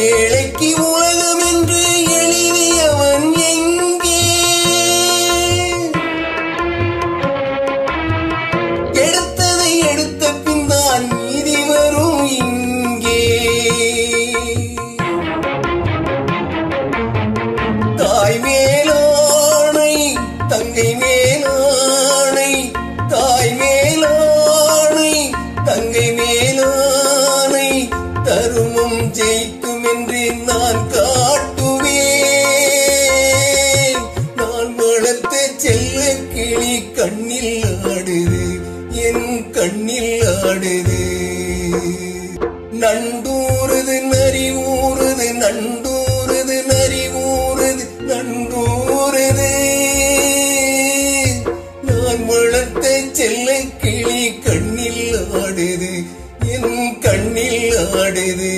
ஏழைக்கு உலகம் என்று எழுதியவன் எங்கே? எடுத்ததை எடுத்த பின்தான் நீதி வரும் இங்கே. தாய் மேலாணை தங்கை மேலாணை, தாய் மேலாணை தங்கை மேலாணை, தருமம் ஜெயிக்கும் என்று நான் காட்டுவேன். நான் வளர்த்த செல்ல கிளி கண்ணில் ஆடுது, என் கண்ணில் ஆடுது. நண்டூறுது நரி ஊறுது, நண்டூறுது நரி ஊறுது, நண்டூறுது. நான் வளர்த்த செல்ல கிளி கண்ணில் ஆடுது, என் கண்ணில் ஆடுது.